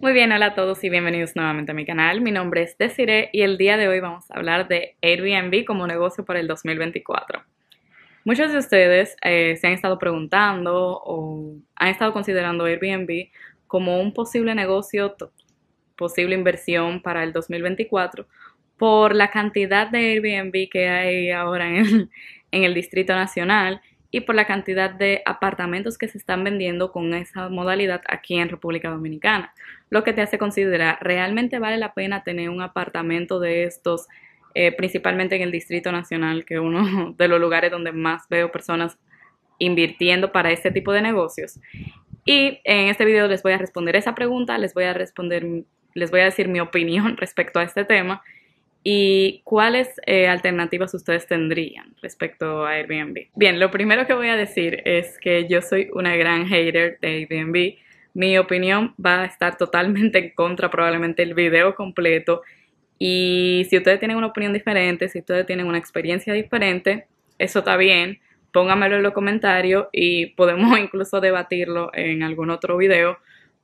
Muy bien, hola a todos y bienvenidos nuevamente a mi canal. Mi nombre es Desiree y el día de hoy vamos a hablar de Airbnb como negocio para el 2024. Muchos de ustedes se han estado preguntando o han estado considerando Airbnb como un posible negocio, posible inversión para el 2024 por la cantidad de Airbnb que hay ahora en el Distrito Nacional y por la cantidad de apartamentos que se están vendiendo con esa modalidad aquí en República Dominicana, lo que te hace considerar, ¿realmente vale la pena tener un apartamento de estos, principalmente en el Distrito Nacional, que es uno de los lugares donde más veo personas invirtiendo para este tipo de negocios? Y en este video les voy a responder esa pregunta, les voy a decir mi opinión respecto a este tema y cuáles alternativas ustedes tendrían respecto a Airbnb. Bien, lo primero que voy a decir es que yo soy una gran hater de Airbnb. Mi opinión va a estar totalmente en contra, probablemente el video completo. Y si ustedes tienen una opinión diferente, si ustedes tienen una experiencia diferente, eso está bien. Pónganmelo en los comentarios y podemos incluso debatirlo en algún otro video.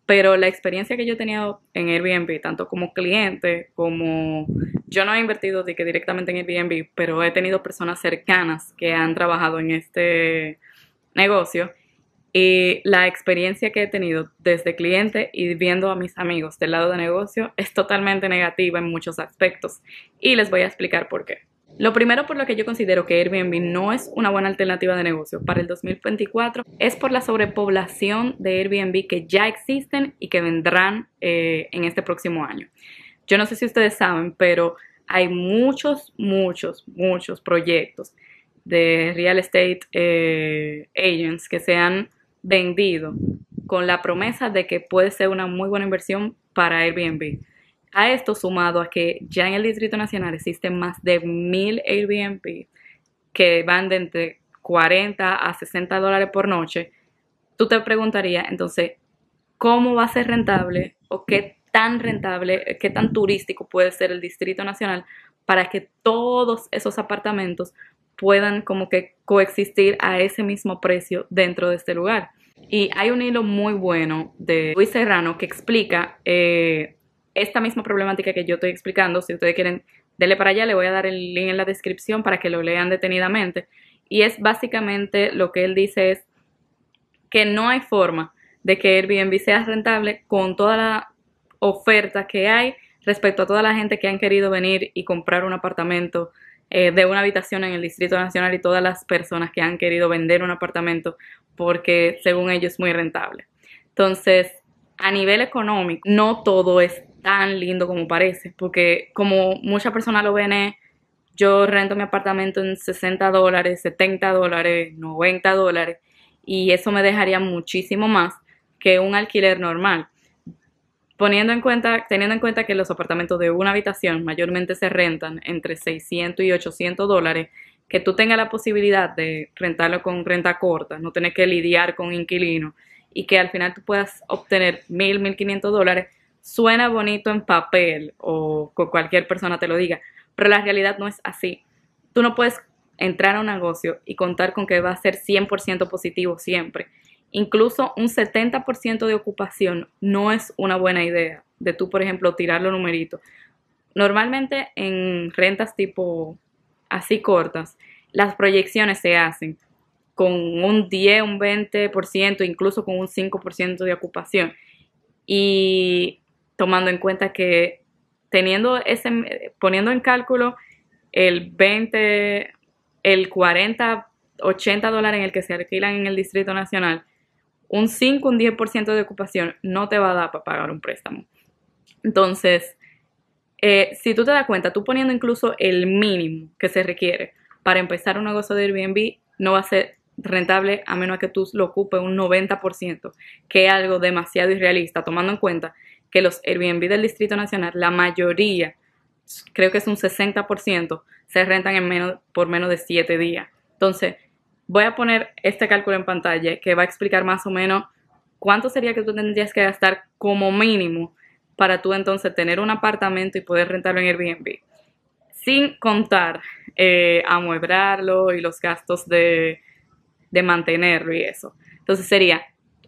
Pero la experiencia que yo he tenido en Airbnb, tanto como cliente, como yo no he invertido directamente en Airbnb, pero he tenido personas cercanas que han trabajado en este negocio. Y la experiencia que he tenido desde cliente y viendo a mis amigos del lado de negocio es totalmente negativa en muchos aspectos. Y les voy a explicar por qué. Lo primero por lo que yo considero que Airbnb no es una buena alternativa de negocio para el 2024 es por la sobrepoblación de Airbnb que ya existen y que vendrán en este próximo año. Yo no sé si ustedes saben, pero hay muchos proyectos de real estate agents que se han vendido con la promesa de que puede ser una muy buena inversión para Airbnb. A esto sumado a que ya en el Distrito Nacional existen más de 1000 Airbnb que van de entre 40 a 60 dólares por noche, tú te preguntarías entonces, ¿cómo va a ser rentable o qué tan rentable, qué tan turístico puede ser el Distrito Nacional para que todos esos apartamentos puedan como que coexistir a ese mismo precio dentro de este lugar? Y hay un hilo muy bueno de Luis Serrano que explica esta misma problemática que yo estoy explicando. Si ustedes quieren, denle para allá, le voy a dar el link en la descripción para que lo lean detenidamente. Y es básicamente lo que él dice es que no hay forma de que Airbnb sea rentable con toda la oferta que hay respecto a toda la gente que han querido venir y comprar un apartamento de una habitación en el Distrito Nacional y todas las personas que han querido vender un apartamento porque según ellos es muy rentable. Entonces, a nivel económico, no todo es tan lindo como parece, porque como muchas personas lo ven, yo rento mi apartamento en 60 dólares, 70 dólares, 90 dólares, y eso me dejaría muchísimo más que un alquiler normal. Teniendo en cuenta que los apartamentos de una habitación mayormente se rentan entre 600 y 800 dólares, que tú tengas la posibilidad de rentarlo con renta corta, no tener que lidiar con inquilinos y que al final tú puedas obtener 1500 dólares, suena bonito en papel o con cualquier persona te lo diga, pero la realidad no es así. Tú no puedes entrar a un negocio y contar con que va a ser 100% positivo siempre. Incluso un 70% de ocupación no es una buena idea de tú, por ejemplo, tirar los numeritos. Normalmente en rentas tipo así cortas, las proyecciones se hacen con un 10, un 20%, incluso con un 5% de ocupación. Y tomando en cuenta que poniendo en cálculo el 20, el 40, 80 dólares en el que se alquilan en el Distrito Nacional, un 5, un 10% de ocupación no te va a dar para pagar un préstamo. Entonces, si tú te das cuenta, tú poniendo incluso el mínimo que se requiere para empezar un negocio de Airbnb, no va a ser rentable a menos que tú lo ocupes un 90%, que es algo demasiado irrealista, tomando en cuenta que los Airbnb del Distrito Nacional, la mayoría, creo que es un 60%, se rentan por menos de 7 días. Entonces, voy a poner este cálculo en pantalla que va a explicar más o menos cuánto sería que tú tendrías que gastar como mínimo para tú entonces tener un apartamento y poder rentarlo en Airbnb, sin contar amueblarlo y los gastos de mantenerlo y eso. Entonces sería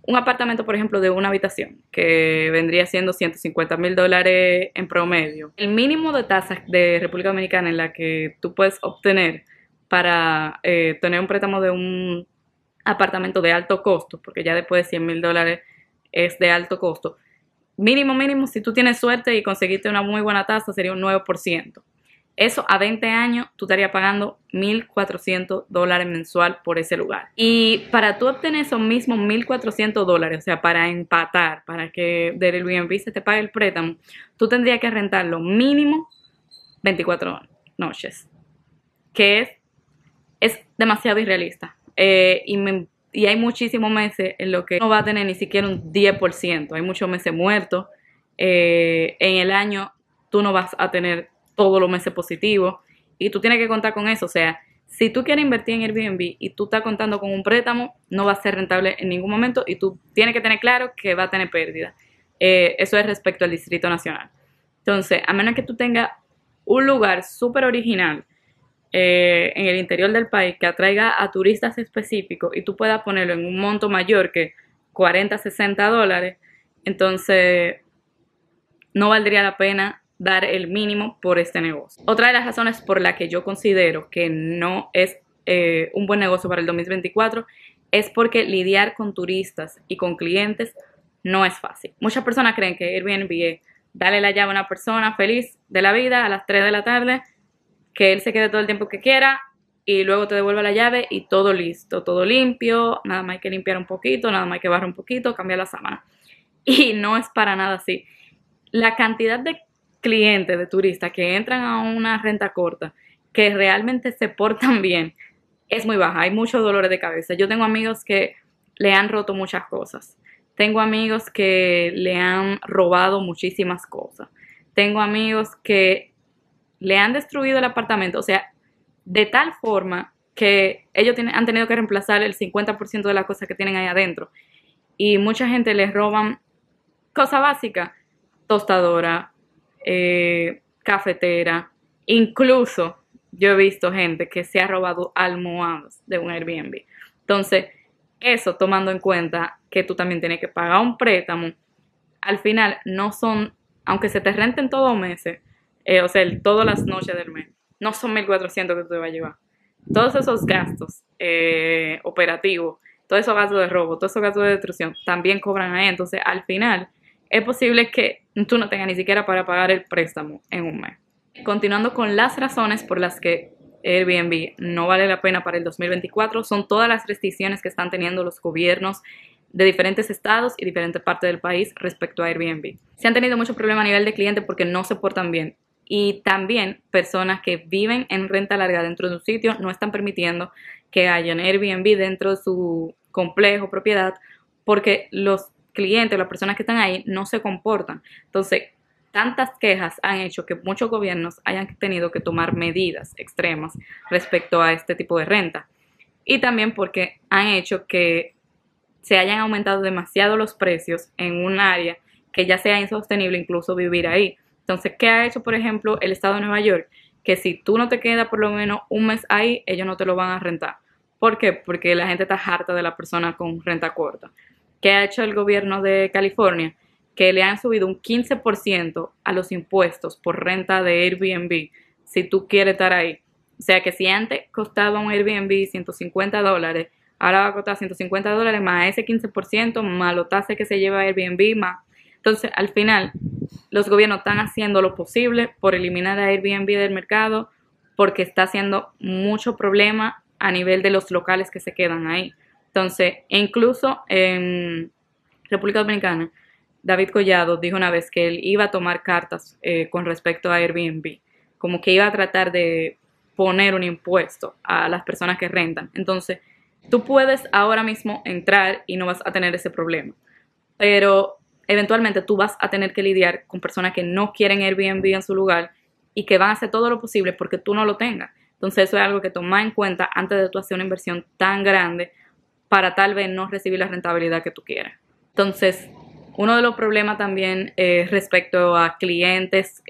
un apartamento, por ejemplo, de una habitación, que vendría siendo $150,000 en promedio. El mínimo de tasas de República Dominicana en la que tú puedes obtener para tener un préstamo de un apartamento de alto costo, porque ya después de $100,000 es de alto costo, mínimo, si tú tienes suerte y conseguiste una muy buena tasa, sería un 9%. Eso a 20 años tú estarías pagando $1,400 mensual por ese lugar. Y para tú obtener esos mismos $1,400, o sea, para empatar, para que del Airbnb se te pague el préstamo, tú tendrías que rentarlo mínimo 24 noches, que es demasiado irrealista. Y hay muchísimos meses en los que no va a tener ni siquiera un 10%. Hay muchos meses muertos. En el año tú no vas a tener todos los meses positivos y tú tienes que contar con eso. O sea, si tú quieres invertir en Airbnb y tú estás contando con un préstamo, no va a ser rentable en ningún momento y tú tienes que tener claro que va a tener pérdida. Eso es respecto al Distrito Nacional. Entonces, a menos que tú tengas un lugar súper original en el interior del país que atraiga a turistas específicos y tú puedas ponerlo en un monto mayor que $40-60, entonces no valdría la pena dar el mínimo por este negocio. Otra de las razones por la que yo considero que no es un buen negocio para el 2024 es porque lidiar con turistas y con clientes no es fácil. Muchas personas creen que Airbnb es darle la llave a una persona feliz de la vida a las 3 de la tarde, que él se quede todo el tiempo que quiera y luego te devuelva la llave y todo listo, todo limpio, nada más hay que limpiar un poquito, nada más hay que barrer un poquito, cambiar la sábana. Y no es para nada así. La cantidad de clientes, de turistas que entran a una renta corta, que realmente se portan bien, es muy baja. Hay muchos dolores de cabeza. Yo tengo amigos que le han roto muchas cosas. Tengo amigos que le han robado muchísimas cosas. Tengo amigos que le han destruido el apartamento, o sea, de tal forma que ellos han tenido que reemplazar el 50% de las cosas que tienen ahí adentro. Y mucha gente les roban cosas básicas, tostadora, cafetera, incluso yo he visto gente que se ha robado almohadas de un Airbnb. Entonces, eso tomando en cuenta que tú también tienes que pagar un préstamo, al final no son, aunque se te renten todos los meses, o sea, todas las noches del mes, no son 1,400 que tú te vas a llevar. Todos esos gastos operativos, todos esos gastos de robo, todos esos gastos de destrucción, también cobran ahí. Entonces, al final, es posible que tú no tengas ni siquiera para pagar el préstamo en un mes. Continuando con las razones por las que Airbnb no vale la pena para el 2024, son todas las restricciones que están teniendo los gobiernos de diferentes estados y diferentes partes del país respecto a Airbnb. Se han tenido muchos problemas a nivel de cliente porque no se portan bien. Y también personas que viven en renta larga dentro de un sitio no están permitiendo que haya un Airbnb dentro de su complejo, propiedad, porque los clientes, las personas que están ahí, no se comportan. Entonces, tantas quejas han hecho que muchos gobiernos hayan tenido que tomar medidas extremas respecto a este tipo de renta. Y también porque han hecho que se hayan aumentado demasiado los precios en un área que ya sea insostenible incluso vivir ahí. Entonces, ¿qué ha hecho, por ejemplo, el estado de Nueva York? Que si tú no te quedas por lo menos un mes ahí, ellos no te lo van a rentar. ¿Por qué? Porque la gente está harta de la persona con renta corta. ¿Qué ha hecho el gobierno de California? Que le han subido un 15% a los impuestos por renta de Airbnb si tú quieres estar ahí. O sea que si antes costaba un Airbnb $150, ahora va a costar $150 más ese 15%, más los taxes que se lleva Airbnb, más. Entonces, al final, los gobiernos están haciendo lo posible por eliminar a Airbnb del mercado porque está haciendo mucho problema a nivel de los locales que se quedan ahí. Entonces, incluso en República Dominicana, David Collado dijo una vez que él iba a tomar cartas con respecto a Airbnb, como que iba a tratar de poner un impuesto a las personas que rentan. Entonces, tú puedes ahora mismo entrar y no vas a tener ese problema, pero eventualmente tú vas a tener que lidiar con personas que no quieren Airbnb en su lugar y que van a hacer todo lo posible porque tú no lo tengas. Entonces eso es algo que tomar en cuenta antes de tú hacer una inversión tan grande para tal vez no recibir la rentabilidad que tú quieres. Entonces, uno de los problemas también respecto a clientes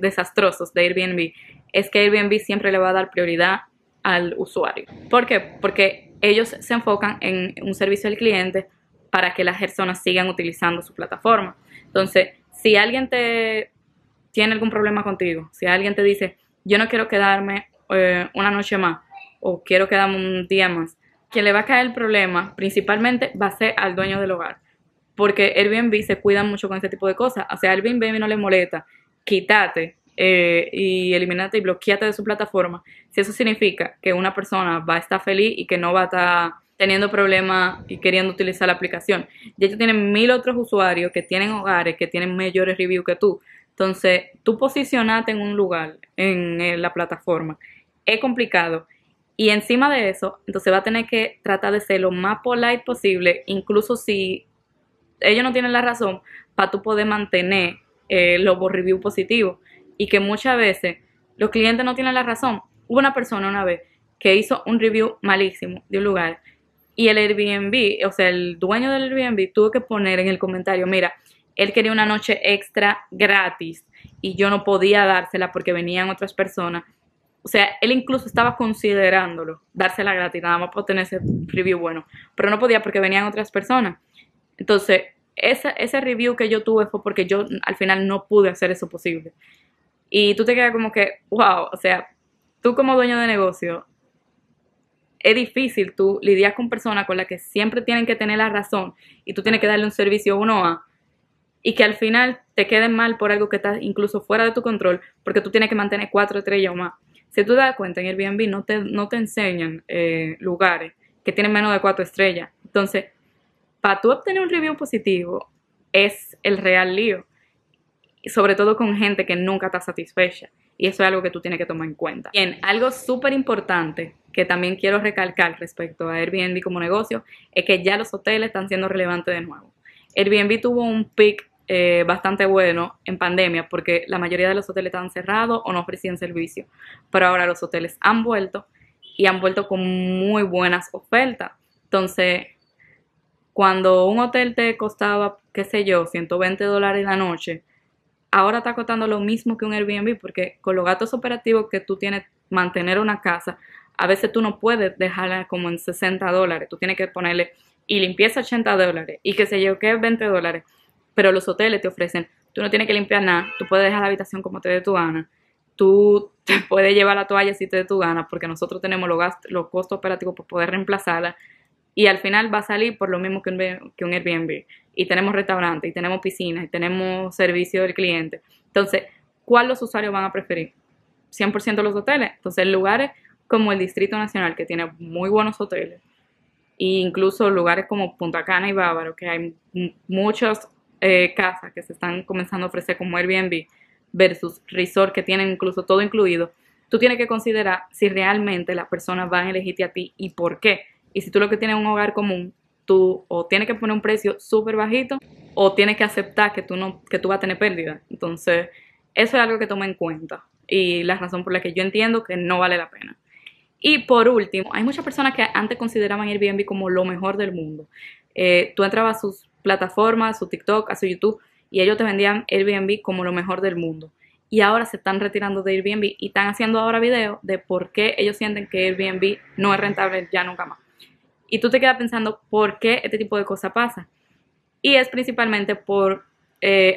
desastrosos de Airbnb es que Airbnb siempre le va a dar prioridad al usuario. ¿Por qué? Porque ellos se enfocan en un servicio al cliente para que las personas sigan utilizando su plataforma. Entonces, si alguien tiene algún problema contigo, si alguien te dice, yo no quiero quedarme una noche más o quiero quedarme un día más, quien le va a caer el problema principalmente va a ser al dueño del hogar, porque Airbnb se cuida mucho con este tipo de cosas. O sea, a Airbnb no le molesta quítate y eliminate y bloqueate de su plataforma si eso significa que una persona va a estar feliz y que no va a estar teniendo problemas y queriendo utilizar la aplicación. Y ellos tienen 1000 otros usuarios que tienen hogares, que tienen mayores reviews que tú. Entonces, tú posicionarte en un lugar, en la plataforma, es complicado. Y encima de eso, entonces va a tener que tratar de ser lo más polite posible, incluso si ellos no tienen la razón, para tú poder mantener los reviews positivos. Y que muchas veces los clientes no tienen la razón. Hubo una persona una vez que hizo un review malísimo de un lugar y el Airbnb, o sea, el dueño del Airbnb tuvo que poner en el comentario, mira, él quería una noche extra gratis y yo no podía dársela porque venían otras personas. O sea, él incluso estaba considerándolo, dársela gratis, nada más por tener ese review bueno, pero no podía porque venían otras personas. Entonces, ese review que yo tuve fue porque yo al final no pude hacer eso posible. Y tú te quedas como que, wow, o sea, tú como dueño de negocio, es difícil tú lidiar con personas con las que siempre tienen que tener la razón y tú tienes que darle un servicio uno a y que al final te queden mal por algo que está incluso fuera de tu control porque tú tienes que mantener 4 estrellas o más. Si tú te das cuenta, en Airbnb no te enseñan lugares que tienen menos de 4 estrellas. Entonces, para tú obtener un review positivo es el real lío. Y sobre todo con gente que nunca está satisfecha. Y eso es algo que tú tienes que tomar en cuenta. Bien, algo súper importante que también quiero recalcar respecto a Airbnb como negocio es que ya los hoteles están siendo relevantes de nuevo. Airbnb tuvo un pick bastante bueno en pandemia porque la mayoría de los hoteles estaban cerrados o no ofrecían servicio. Pero ahora los hoteles han vuelto y han vuelto con muy buenas ofertas. Entonces, cuando un hotel te costaba, qué sé yo, $120 la noche, ahora está costando lo mismo que un Airbnb porque con los gastos operativos que tú tienes, mantener una casa, a veces tú no puedes dejarla como en $60, tú tienes que ponerle y limpieza $80 y que se yo que es $20, pero los hoteles te ofrecen, tú no tienes que limpiar nada, tú puedes dejar la habitación como te dé tu gana, tú te puedes llevar la toalla si te dé tu gana porque nosotros tenemos los costos operativos para poder reemplazarla y al final va a salir por lo mismo que un Airbnb. Y tenemos restaurantes, y tenemos piscinas, y tenemos servicio del cliente. Entonces, ¿cuál los usuarios van a preferir? 100% los hoteles. Entonces, lugares como el Distrito Nacional, que tiene muy buenos hoteles, e incluso lugares como Punta Cana y Bávaro, que hay muchas casas que se están comenzando a ofrecer como Airbnb, versus resort que tienen incluso todo incluido, tú tienes que considerar si realmente las personas van a elegirte a ti y por qué. Y si tú lo que tienes es un hogar común, tú o tienes que poner un precio súper bajito o tienes que aceptar que tú vas a tener pérdida. Entonces, eso es algo que toma en cuenta y la razón por la que yo entiendo que no vale la pena. Y por último, hay muchas personas que antes consideraban Airbnb como lo mejor del mundo. Tú entrabas a sus plataformas, a su TikTok, a su YouTube y ellos te vendían Airbnb como lo mejor del mundo. Y ahora se están retirando de Airbnb y están haciendo ahora videos de por qué ellos sienten que Airbnb no es rentable ya nunca más. Y tú te quedas pensando por qué este tipo de cosas pasa. Y es principalmente por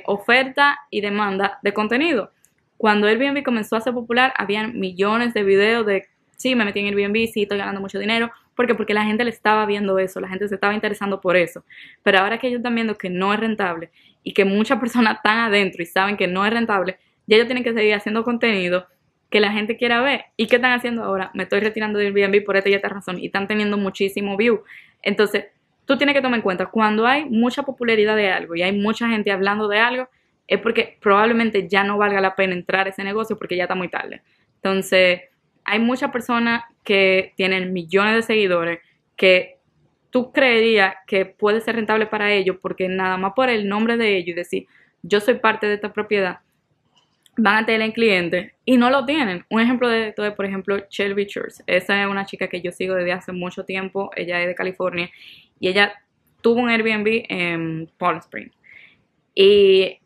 oferta y demanda de contenido. Cuando Airbnb comenzó a ser popular, habían millones de videos de, sí, me metí en Airbnb, sí, estoy ganando mucho dinero. ¿Por qué? Porque la gente le estaba viendo eso, la gente se estaba interesando por eso. Pero ahora que ellos están viendo que no es rentable y que muchas personas están adentro y saben que no es rentable, ya ellos tienen que seguir haciendo contenido que la gente quiera ver. ¿Y qué están haciendo ahora? Me estoy retirando de Airbnb por esta y esta razón y están teniendo muchísimo view. Entonces, tú tienes que tomar en cuenta, cuando hay mucha popularidad de algo y hay mucha gente hablando de algo, es porque probablemente ya no valga la pena entrar a ese negocio porque ya está muy tarde. Entonces, hay muchas personas que tienen millones de seguidores que tú creerías que puede ser rentable para ellos porque nada más por el nombre de ellos y decir, yo soy parte de esta propiedad, van a tener clientes y no lo tienen. Un ejemplo de esto es, por ejemplo, Shelby Church. Esa es una chica que yo sigo desde hace mucho tiempo. Ella es de California y ella tuvo un Airbnb en Palm Springs. Y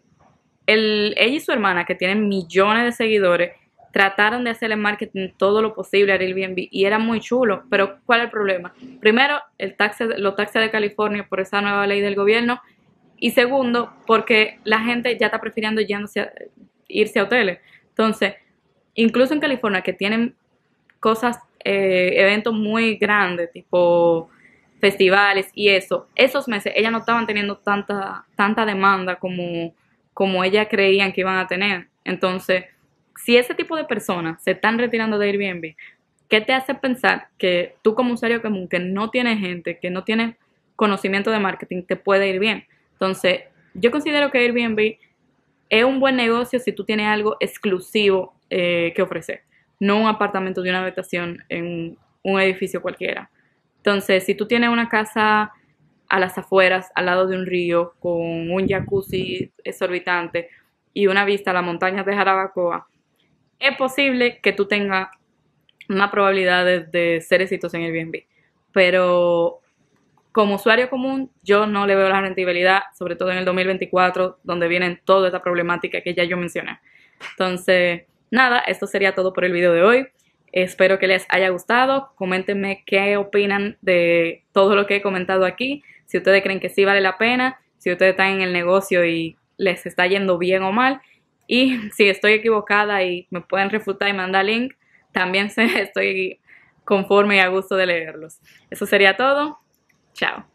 ella y su hermana, que tienen millones de seguidores, trataron de hacerle marketing todo lo posible a Airbnb y era muy chulo, pero ¿cuál es el problema? Primero, los taxes de California por esa nueva ley del gobierno, y segundo, porque la gente ya está prefiriendo irse a hoteles. Entonces, incluso en California, que tienen cosas, eventos muy grandes, tipo festivales y eso, esos meses ellas no estaban teniendo tanta demanda como ellas creían que iban a tener. Entonces, si ese tipo de personas se están retirando de Airbnb, ¿qué te hace pensar que tú como usuario común, que no tienes gente, que no tienes conocimiento de marketing, te puede ir bien? Entonces, yo considero que Airbnb es un buen negocio si tú tienes algo exclusivo que ofrecer, no un apartamento de una habitación en un edificio cualquiera. Entonces, si tú tienes una casa a las afueras, al lado de un río, con un jacuzzi exorbitante y una vista a las montañas de Jarabacoa, es posible que tú tengas más probabilidades de ser exitoso en Airbnb. Pero como usuario común, yo no le veo la rentabilidad, sobre todo en el 2024, donde vienen toda esta problemática que ya yo mencioné. Entonces, nada, esto sería todo por el video de hoy. Espero que les haya gustado. Coméntenme qué opinan de todo lo que he comentado aquí. Si ustedes creen que sí vale la pena, si ustedes están en el negocio y les está yendo bien o mal. Y si estoy equivocada y me pueden refutar y mandar link, también estoy conforme y a gusto de leerlos. Eso sería todo. Chao.